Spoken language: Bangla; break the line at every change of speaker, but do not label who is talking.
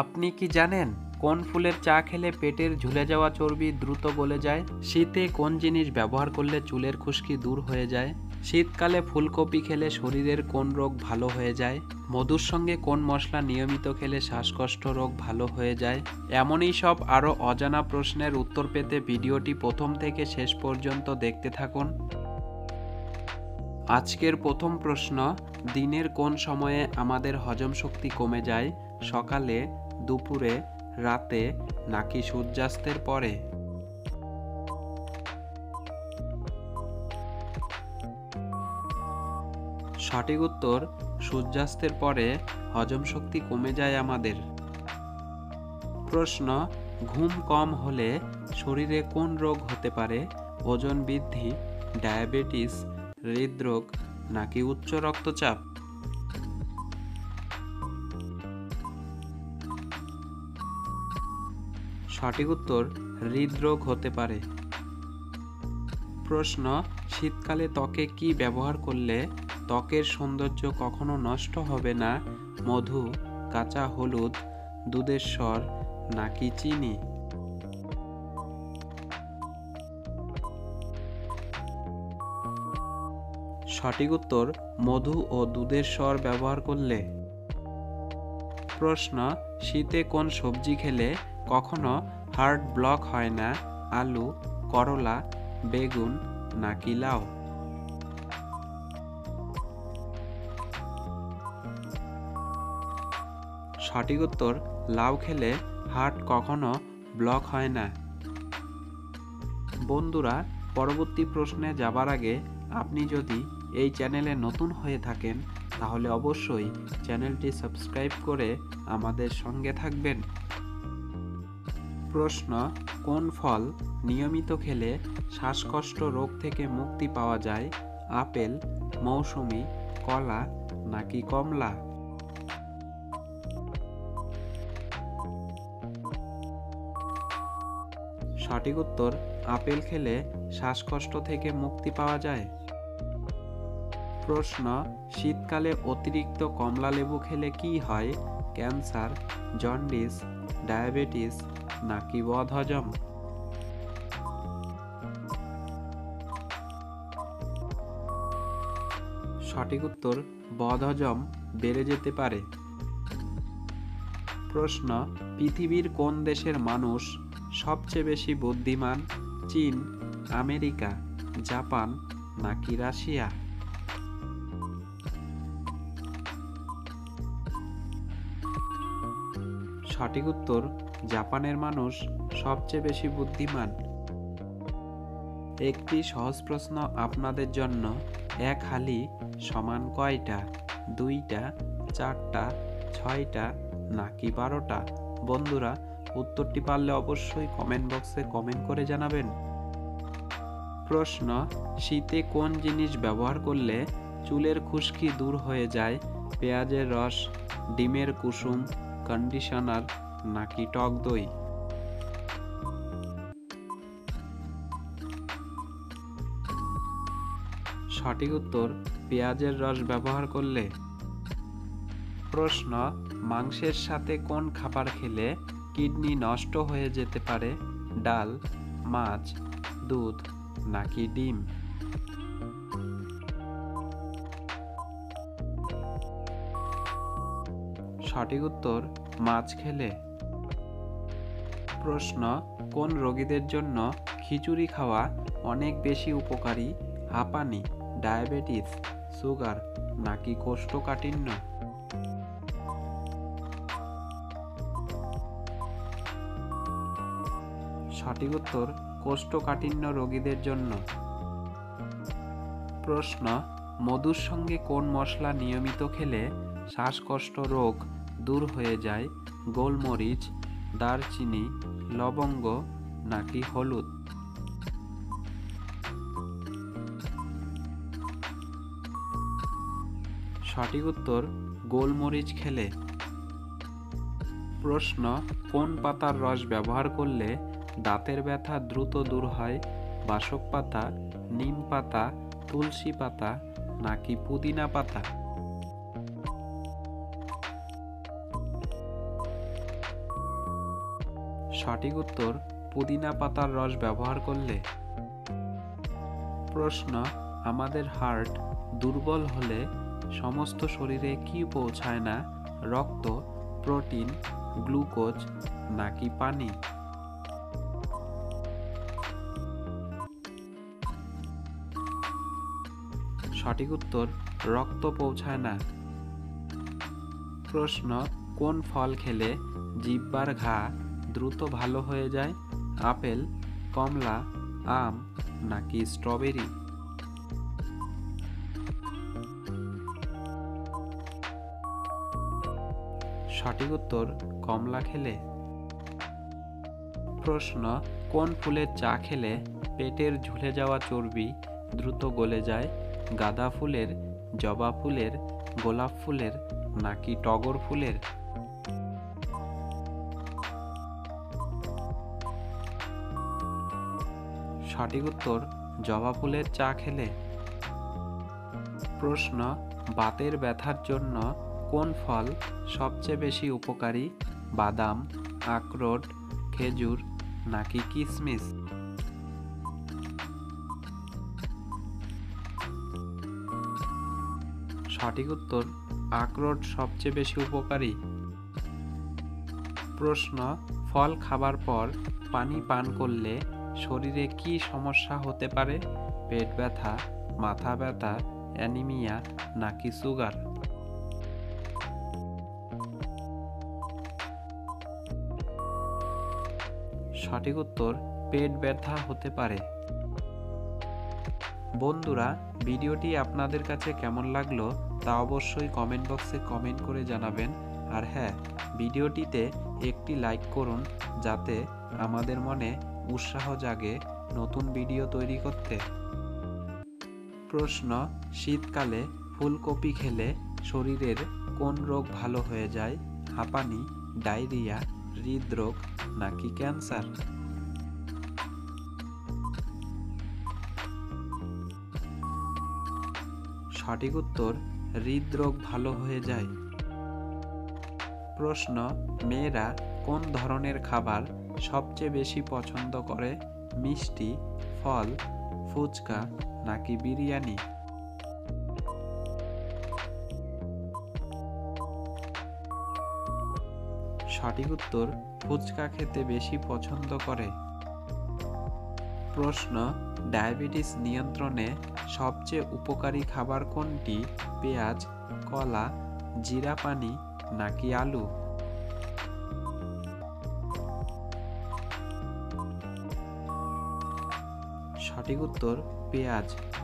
আপনি কি জানেন কোন ফুলের চা খেলে পেটের ঝুলে যাওয়া চর্বি দ্রুত গলে যায়? শীতে কোন জিনিস ব্যবহার করলে চুলের খুশকি দূর হয়ে যায়? শীতকালে ফুলকপি খেলে শরীরের কোন রোগ ভালো হয়ে যায়? মধুর সঙ্গে কোন মশলা নিয়মিত খেলে শ্বাসকষ্ট রোগ ভালো হয়ে যায়? এমনই সব আরও অজানা প্রশ্নের উত্তর পেতে ভিডিওটি প্রথম থেকে শেষ পর্যন্ত দেখতে থাকুন। আজকের প্রথম প্রশ্ন, দিনের কোন সময়ে আমাদের হজম শক্তি কমে যায়? সকালে, দুপুরে, রাতে নাকি সূর্যাস্তের পরে? সঠিক উত্তর, সূর্যাস্তের পরে হজম শক্তি কমে যায় আমাদের। প্রশ্ন, ঘুম কম হলে শরীরে কোন রোগ হতে পারে? ওজন বৃদ্ধি, ডায়াবেটিস, হৃদরোগ নাকি উচ্চ রক্তচাপ? সঠিক উত্তর, হৃদরোগ হতে পারে। প্রশ্ন, শীতকালে ত্বকে কি ব্যবহার করলে ত্বকের সৌন্দর্য কখনো নষ্ট হবে না? মধু, কাঁচা হলুদ, দুধের স্বর নাকি চিনি? সঠিক উত্তর, মধু ও দুধের স্বর ব্যবহার করলে। প্রশ্ন, শীতে কোন সবজি খেলে কখনো হার্ট ব্লক হয় না? আলু, করলা, বেগুন নাকি লাউ? সঠিক উত্তর, লাউ খেলে হার্ট কখনো ব্লক হয় না। বন্ধুরা, পরবর্তী প্রশ্নে যাবার আগে আপনি যদি এই চ্যানেলে নতুন হয়ে থাকেন তাহলে অবশ্যই চ্যানেলটি সাবস্ক্রাইব করে আমাদের সঙ্গে থাকবেন। প্রশ্ন, কোন ফল নিয়মিত খেলে শ্বাসকষ্ট রোগ থেকে মুক্তি পাওয়া যায়? আপেল, মৌসুমী, কলা নাকি কমলা? সঠিক উত্তর, আপেল খেলে শ্বাসকষ্ট থেকে মুক্তি পাওয়া যায়। প্রশ্ন, শীতকালে অতিরিক্ত কমলা লেবু খেলে কি হয়? ক্যান্সার, জন্ডিস, ডায়াবেটিস নাকি বদহজম? সঠিক উত্তর, বদহজম বেড়ে যেতে পারে। প্রশ্ন, পৃথিবীর কোন দেশের মানুষ সবচেয়ে বেশি বুদ্ধিমান? চীন, আমেরিকা, জাপান নাকি রাশিয়া? সঠিক উত্তর, জাপানের মানুষ সবচেয়ে বেশি বুদ্ধিমান। একটি সহজ প্রশ্ন আপনাদের জন্য, এক হালি সমান কয়টা? 2টা, 4টা, 6টা নাকি 12টা? বন্ধুরা, উত্তরটি পারলে অবশ্যই কমেন্ট বক্সে কমেন্ট করে জানাবেন। প্রশ্ন, শীতে কোন জিনিস ব্যবহার করলে চুলের খুশকি দূর হয়ে যায়? পেঁয়াজের রস, ডিমের কুসুম, কন্ডিশনার নাকি টক দই? সঠিক উত্তর, পেঁয়াজের রস ব্যবহার করলে। প্রশ্ন, মাংসের সাথে কোন খাবার খেলে কিডনি নষ্ট হয়ে যেতে পারে? ডাল, মাছ, দুধ নাকি ডিম? সঠিক উত্তর, মাছ খেলে। প্রশ্ন, কোন রোগীদের জন্য খিচুড়ি খাওয়া অনেক বেশি উপকারী? হাঁপানি, ডায়াবেটিস, সুগার নাকি কোষ্ঠকাঠিন্য? সঠিক উত্তর, কোষ্ঠকাঠিন্য রোগীদের জন্য। প্রশ্ন, মধুর সঙ্গে কোন মশলা নিয়মিত খেলে শ্বাসকষ্ট রোগ দূর হয়ে যায়? গোলমরিচ, দারচিনি, লবঙ্গ নাকি হলুদ? সঠিক উত্তর, গোলমরিচ খেলে। প্রশ্ন, কোন পাতার রস ব্যবহার করলে দাঁতের ব্যথা দ্রুত দূর হয়? বাসক পাতা, নিম পাতা, তুলসী পাতা নাকি পুদিনা পাতা? সঠিক উত্তর পুদিনা পাতার রস ব্যবহার করলে। প্রশ্ন, আমাদের হার্ট দুর্বল হলে সমস্ত শরীরে কি পৌঁছায় না? রক্ত, প্রোটিন, গ্লুকোজ নাকি পানি? সঠিক উত্তর রক্ত পৌঁছায় না। প্রশ্ন, কোন ফল খেলে জিহ্বার ঘা দ্রুত ভালো হয়ে যায়? আপেল, কমলা, আম নাকি স্ট্রবেরি? সঠিক উত্তর কমলা খেলে। প্রশ্ন, কোন ফুলের চা খেলে পেটের ঝুলে যাওয়া চর্বি দ্রুত গলে যায়? গাঁদা ফুলের, জবা ফুলের, গোলাপ ফুলের নাকি টগর ফুলের? সঠিক উত্তর জবা ফুলের চা খেলে। প্রশ্ন, বাতের ব্যথার জন্য কোন ফল সবচেয়ে বেশি উপকারী? বাদাম, আখরোট, খেজুর নাকি কিশমিশ? সঠিক উত্তর আখরোট সবচেয়ে বেশি উপকারী। প্রশ্ন, ফল খাবার পর পানি পান করলে শরীরে কি সমস্যা হতে পারে? পেট ব্যথা, মাথা ব্যথা, অ্যানিমিয়া নাকি সুগার? সঠিক উত্তর পেট ব্যথা হতে পারে। বন্ধুরা, ভিডিওটি আপনাদের কাছে কেমন লাগলো তা অবশ্যই কমেন্ট বক্সে কমেন্ট করে জানাবেন। আর হ্যাঁ, ভিডিওটিতে একটি লাইক করুন যাতে আমাদের মনে উৎসাহ জাগে নতুন ভিডিও তৈরি করতে। প্রশ্ন, শীতকালে ফুলকপি খেলে শরীরের কোন রোগ ভালো হয়ে যায়? হাঁপানি, ডায়রিয়া, হৃদরোগ নাকি ক্যান্সার? সঠিক উত্তর হৃদরোগ ভালো হয়ে যায়। প্রশ্ন, মেয়েরা কোন ধরনের খাবার সবচেয়ে বেশি পছন্দ করে? মিষ্টি, ফল, ফুচকা নাকি বিরিয়ানি? সঠিক উত্তর ফুচকা খেতে বেশি পছন্দ করে। প্রশ্ন, ডায়াবেটিস নিয়ন্ত্রণে সবচেয়ে উপকারী খাবার কোনটি? পেঁয়াজ, কলা, জিরা পানি নাকি আলু? সঠিক উত্তর পেঁয়াজ।